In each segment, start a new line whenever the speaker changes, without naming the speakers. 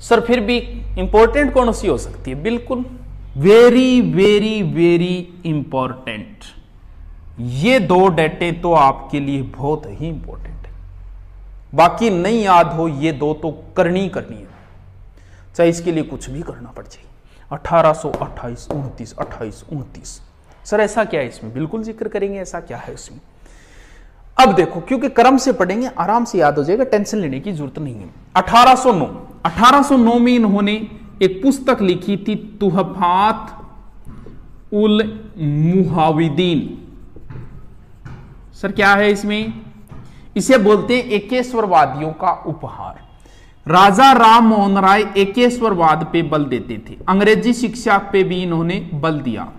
Sir फिर भी important कौन सी हो सकती है? बिल्कुल वेरी वेरी वेरी इंपॉर्टेंट। ये दो डेटे तो आपके लिए बहुत ही इंपॉर्टेंट है, बाकी नहीं याद हो ये दो तो करनी है, चाहे इसके लिए कुछ भी करना पड़ जाए। 1828 29 28 29। सर ऐसा क्या है इसमें? बिल्कुल जिक्र करेंगे ऐसा क्या है इसमें। अब देखो, क्योंकि क्रम से पढ़ेंगे आराम से याद हो जाएगा, टेंशन लेने की जरूरत नहीं है। 1809 में इन्होंने एक पुस्तक लिखी थी, तुहफात उल मुहाविदीन। सर क्या है इसमें? इसे बोलते हैं एकेश्वरवादियों का उपहार। राजा राम मोहन राय एकेश्वरवाद पे बल देते थे, अंग्रेजी शिक्षा पे भी इन्होंने बल दिया।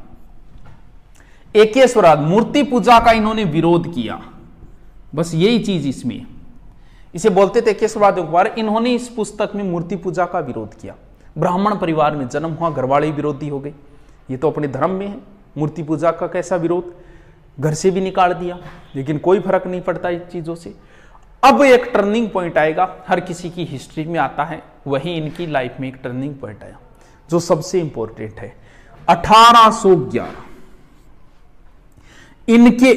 एकेश्वरवाद, मूर्ति पूजा का इन्होंने विरोध किया, बस यही चीज इसमें। इसे बोलते थे एकेश्वरवाद उपहार। इन्होंने इस पुस्तक में मूर्ति पूजा का विरोध किया। ब्राह्मण परिवार में जन्म हुआ, घरवाले विरोधी हो गए, ये तो अपने धर्म में है, मूर्ति पूजा का कैसा विरोध, घर से भी निकाल दिया, लेकिन कोई फर्क नहीं पड़ता इस चीजों से। अब एक टर्निंग पॉइंट आएगा, हर किसी की हिस्ट्री में आता है, वही इनकी लाइफ में एक टर्निंग पॉइंट आया जो सबसे इंपॉर्टेंट है। 1811 इनके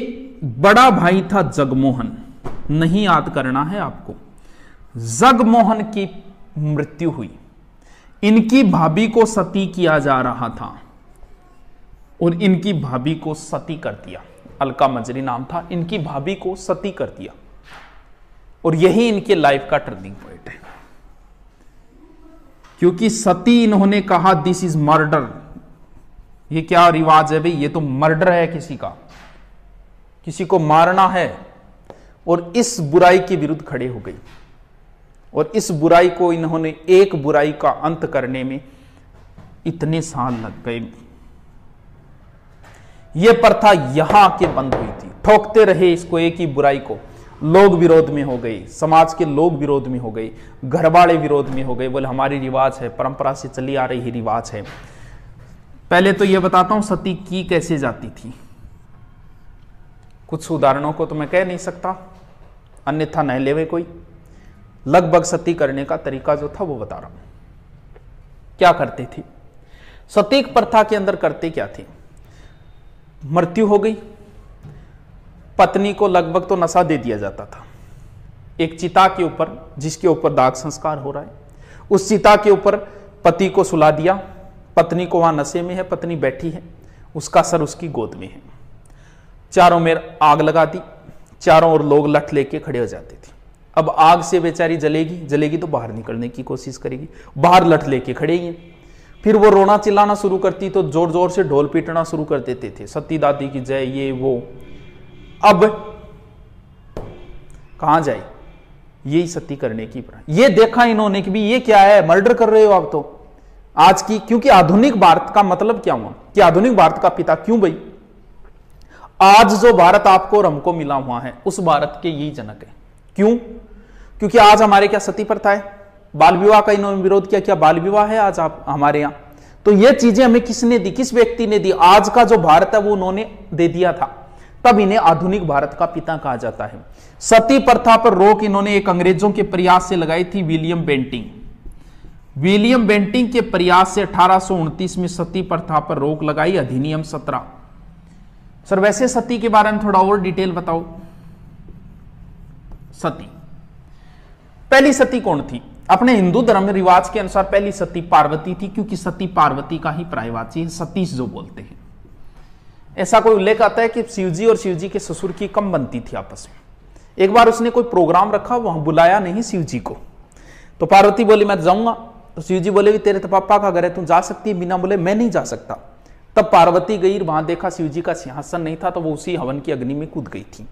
बड़ा भाई था जगमोहन, नहीं याद करना है आपको। जगमोहन की मृत्यु हुई, इनकी भाभी को सती किया जा रहा था और इनकी भाभी को सती कर दिया। अलका मंजरी नाम था, इनकी भाभी को सती कर दिया और यही इनके लाइफ का टर्निंग पॉइंट है, क्योंकि सती इन्होंने कहा दिस इज मर्डर। ये क्या रिवाज है भाई? ये तो मर्डर है, किसी को मारना है, और इस बुराई के विरुद्ध खड़े हो गई। और इस बुराई को इन्होंने, एक बुराई का अंत करने में इतने साल लग गए। यह प्रथा यहां आके बंद हुई थी, ठोकते रहे इसको, एक ही बुराई को। लोग विरोध में हो गए, समाज के लोग विरोध में हो गए, घरवाले विरोध में हो गए, बोले हमारी रिवाज है, परंपरा से चली आ रही रिवाज है। पहले तो यह बताता हूं सती की कैसे जाती थी। कुछ उदाहरणों को तो मैं कह नहीं सकता, अन्यथा नहीं लेवे कोई। लगभग सती करने का तरीका जो था वो बता रहा हूं। क्या करते थे सती प्रथा के अंदर? करते क्या थे? मृत्यु हो गई, पत्नी को लगभग तो नशा दे दिया जाता था, एक चिता के ऊपर, जिसके ऊपर दाग संस्कार हो रहा है, उस चिता के ऊपर पति को सुला दिया। पत्नी को वहां नशे में है, पत्नी बैठी है, उसका सर उसकी गोद में है, चारों में आग लगा दी, चारों ओर लोग लठ लेके खड़े हो जाते थे। अब आग से बेचारी जलेगी तो बाहर निकलने की कोशिश करेगी, बाहर लठ लेके खड़े ही। फिर वो रोना चिल्लाना शुरू करती तो जोर जोर से ढोल पीटना शुरू कर देते थे, सती दादी की जय, ये वो। अब कहां जाए? यही सती करने की प्रथा। ये देखा इन्होंने कि भी ये क्या है, मर्डर कर रहे हो आप तो आज की। क्योंकि आधुनिक भारत का मतलब क्या हुआ कि आधुनिक भारत का पिता क्यों भाई? आज जो भारत आपको और हमको मिला हुआ है, उस भारत के यही जनक है। क्यों? क्योंकि आज हमारे क्या सती प्रथा है, बाल विवाह का इन्होंने विरोध किया। क्या बाल विवाह है आज आप हमारे यहां? तो ये चीजें हमें किसने दी, किस व्यक्ति ने दी? आज का जो भारत है वो उन्होंने दे दिया था, तब इन्हें आधुनिक भारत का पिता कहा जाता है। सती प्रथा पर रोक इन्होंने एक अंग्रेजों के प्रयास से लगाई थी, विलियम बेंटिंग के प्रयास से 1829 में सती प्रथा पर रोक लगाई, अधिनियम 17। सर वैसे सती के बारे में थोड़ा और डिटेल बताओ। सती, पहली सती कौन थी? अपने हिंदू धर्म रिवाज के अनुसार पहली सती पार्वती थी, क्योंकि सती पार्वती का ही पर्यायवाची है, सतीश जो बोलते हैं। ऐसा कोई उल्लेख आता है कि शिवजी और शिवजी के ससुर की कम बनती थी आपस में। एक बार उसने कोई प्रोग्राम रखा, वहां बुलाया नहीं शिवजी को, तो पार्वती बोली मैं जाऊंगा, तो शिवजी बोले तेरे तो पापा का घर है, तू जा सकती है? बिना बोले मैं नहीं जा सकता। तब पार्वती गई, वहां देखा शिवजी का सिंहासन नहीं था, तो वो उसी हवन की अग्नि में कूद गई थी।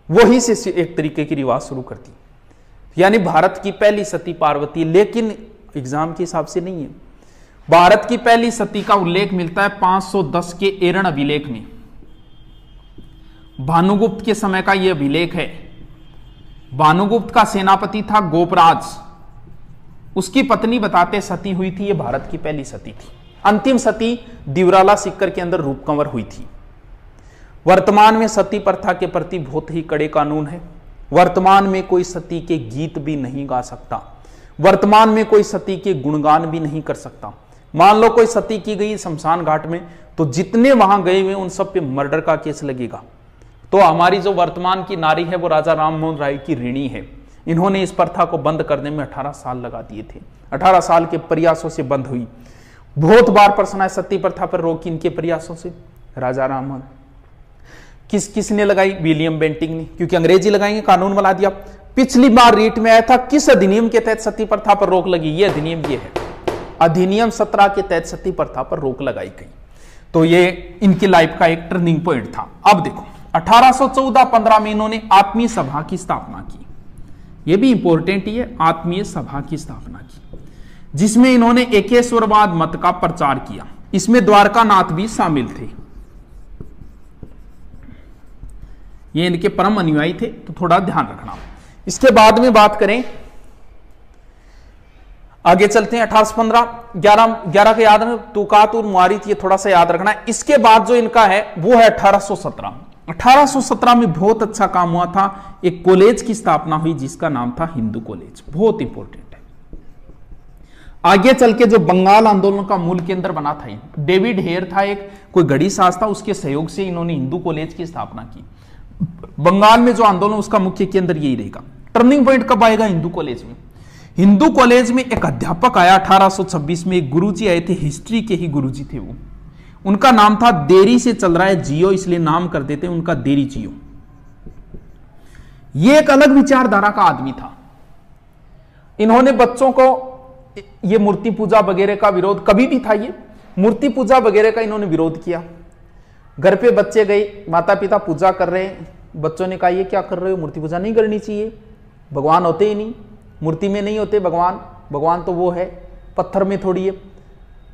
वही से एक तरीके की रिवाज शुरू कर दी, यानी भारत की पहली सती पार्वती। लेकिन एग्जाम के हिसाब से नहीं है। भारत की पहली सती का उल्लेख मिलता है 510 के एरण अभिलेख में। भानुगुप्त के समय का यह अभिलेख है। भानुगुप्त का सेनापति था गोपराज, उसकी पत्नी बताते सती हुई थी, यह भारत की पहली सती थी। अंतिम सती दिवराला सिक्कर के अंदर रूपकंवर हुई थी। वर्तमान में सती प्रथा के प्रति बहुत ही कड़े कानून है। वर्तमान में कोई सती के गीत भी नहीं गा सकता, वर्तमान में कोई सती के गुणगान भी नहीं कर सकता। मान लो कोई सती की गई शमशान घाट में, तो जितने वहां गए हुए उन सब पे मर्डर का केस लगेगा। तो हमारी जो वर्तमान की नारी है वो राजा राममोहन राय की ऋणी है। इन्होंने इस प्रथा को बंद करने में 18 साल लगा दिए थे। 18 साल के प्रयासों से बंद हुई। बहुत बार प्रश्न है सती प्रथा पर रोक इनके प्रयासों से। राजा राममोहन किसने लगाई? विलियम बेंटिंक ने, क्योंकि अंग्रेजी लगाएंगे कानून बना दिया। पिछली बार रीट में आया था किस अधिनियम के तहत सती प्रथा पर रोक लगी? ये अधिनियम ये है, अधिनियम 17 के तहत सती प्रथा पर रोक लगाई गई। तो ये इनकी लाइफ का एक टर्निंग पॉइंट था। अब देखो 1814-15 में इन्होंने आत्मीय सभा की स्थापना की। यह भी इंपॉर्टेंट ही है, आत्मीय सभा की स्थापना की, जिसमें इन्होंने एकेश्वरवाद मत का प्रचार किया। इसमें द्वारकानाथ भी शामिल थे। ये इनके परम अनुयायी थे, तो थोड़ा ध्यान रखना। इसके बाद में बात करें, आगे चलते हैं। 1815 11 के याद में तुकातुर मुआरित, ये थोड़ा सा याद रखना है। इसके बाद जो इनका है वो है 1817। 1817 में बहुत अच्छा काम हुआ था। एक कॉलेज की स्थापना हुई जिसका नाम था हिंदू कॉलेज, बहुत इंपॉर्टेंट है। आगे चल के जो बंगाल आंदोलन का मूल केंद्र बना था, डेविड हेयर था एक कोई गढ़ी साज था, उसके सहयोग से इन्होंने हिंदू कॉलेज की स्थापना की। बंगाल में जो आंदोलन उसका मुख्य केंद्र यही रहेगा। टर्निंग पॉइंट कब आएगा? हिंदू कॉलेज में। हिंदू कॉलेज में एक अध्यापक आया 1826 में, एक गुरुजी आए थे, हिस्ट्री के ही गुरुजी थे वो। उनका नाम था, देरी से चल रहा है जियो इसलिए नाम कर देते हैं उनका देरी जियो। ये एक अलग विचारधारा का आदमी था। इन्होंने बच्चों को ये मूर्ति पूजा वगैरह का विरोध कभी भी था, ये मूर्ति पूजा वगैरह का इन्होंने विरोध किया। घर पे बच्चे गए, माता पिता पूजा कर रहे हैं, बच्चों ने कहा ये क्या कर रहे हो, मूर्ति पूजा नहीं करनी चाहिए, भगवान होते ही नहीं, मूर्ति में नहीं होते भगवान, भगवान तो वो है पत्थर में थोड़ी है।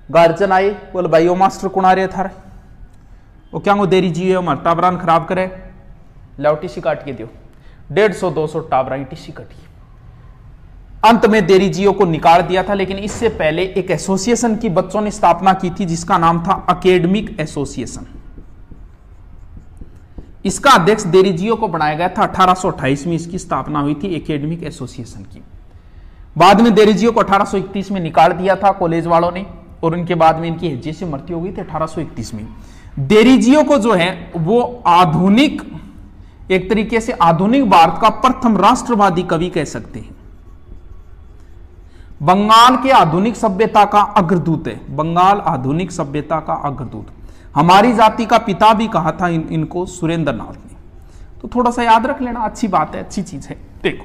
गार्जियन आए, बोले भाई वो मास्टर कौन आ रहे थारे, वो क्या वो देरी जी है, हमारा टाबरान खराब करे, लाओ टीसी काट के दियो। 150-200 टाबरा टीसी कटी। अंत में देरी जियो को निकाल दिया था। लेकिन इससे पहले एक एसोसिएशन की बच्चों ने स्थापना की थी जिसका नाम था अकेडमिक एसोसिएशन। इसका अध्यक्ष देरीजियो को बनाया गया था। 1828 में इसकी स्थापना हुई थी एकेडमिक एसोसिएशन की। बाद में देरीजियो को 1831 में निकाल दिया था कॉलेज वालों ने, और उनके बाद में इनकी हैजे से मृत्यु हो गई थी 1831 में। देरीजियो को जो है वो आधुनिक, एक तरीके से आधुनिक भारत का प्रथम राष्ट्रवादी कवि कह सकते हैं। बंगाल के आधुनिक सभ्यता का अग्रदूत है, बंगाल आधुनिक सभ्यता का अग्रदूत। हमारी जाति का पिता भी कहा था इनको सुरेंद्र नाथ ने। तो थोड़ा सा याद रख लेना, अच्छी बात है, अच्छी चीज है। देखो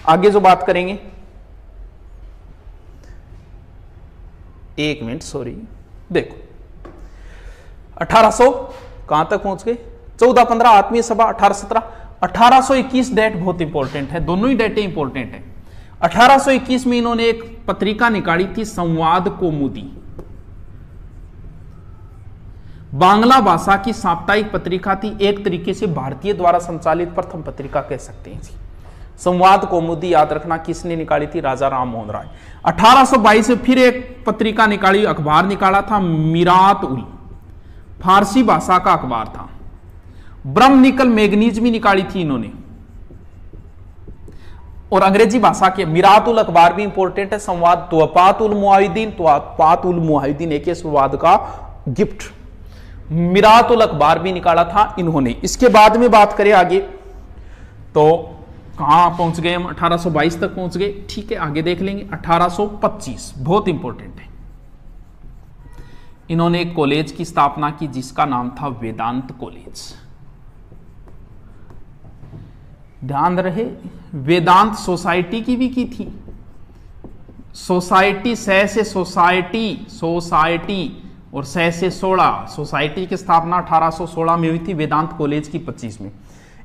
आगे जो बात करेंगे, एक मिनट सॉरी, देखो 1800 कहां तक पहुंच गए, 14-15 आत्मीय सभा, 1817, 1821 डेट बहुत इंपॉर्टेंट है, दोनों ही डेटें इंपॉर्टेंट है। 1821 में इन्होंने एक पत्रिका निकाली थी, संवाद कौमुदी, बांग्ला भाषा की साप्ताहिक पत्रिका थी, एक तरीके से भारतीय द्वारा संचालित प्रथम पत्रिका कह सकते हैं जी। संवाद कौमुदी याद रखना किसने निकाली थी, राजा राममोहन राय। 1822 में फिर एक पत्रिका निकाली, अखबार निकाला था मिरात उल, फारसी भाषा का अखबार था। ब्रह्म निकल मैगनीज भी निकाली थी इन्होंने, और अंग्रेजी भाषा के मिरात उल अखबार भी इंपॉर्टेंट है। संवाद तुअपात उल मुआहिदीन एकेश्वरवाद का गिफ्ट, मिरात उल अखबार भी निकाला था इन्होंने। इसके बाद में बात करें आगे, तो कहां पहुंच गए हम, 1822 तक पहुंच गए, ठीक है। आगे देख लेंगे 1825, बहुत इंपॉर्टेंट है। इन्होंने एक कॉलेज की स्थापना की जिसका नाम था वेदांत कॉलेज। ध्यान रहे, वेदांत सोसाइटी की भी की थी। सोसाइटी सह से सोसाइटी और सह से 16, सोसाइटी की स्थापना 1816 में हुई थी, वेदांत कॉलेज की 25 में।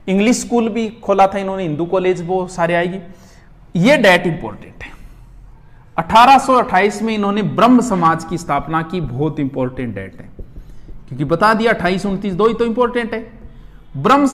इंग्लिश स्कूल भी खोला था इन्होंने, हिंदू कॉलेज वो सारे आएगी। ये डेट इंपॉर्टेंट है। 1828 में इन्होंने ब्रह्म समाज की स्थापना की, बहुत इंपॉर्टेंट डेट है, क्योंकि बता दिया 28, 29 दो ही तो इंपॉर्टेंट है। ब्रह्म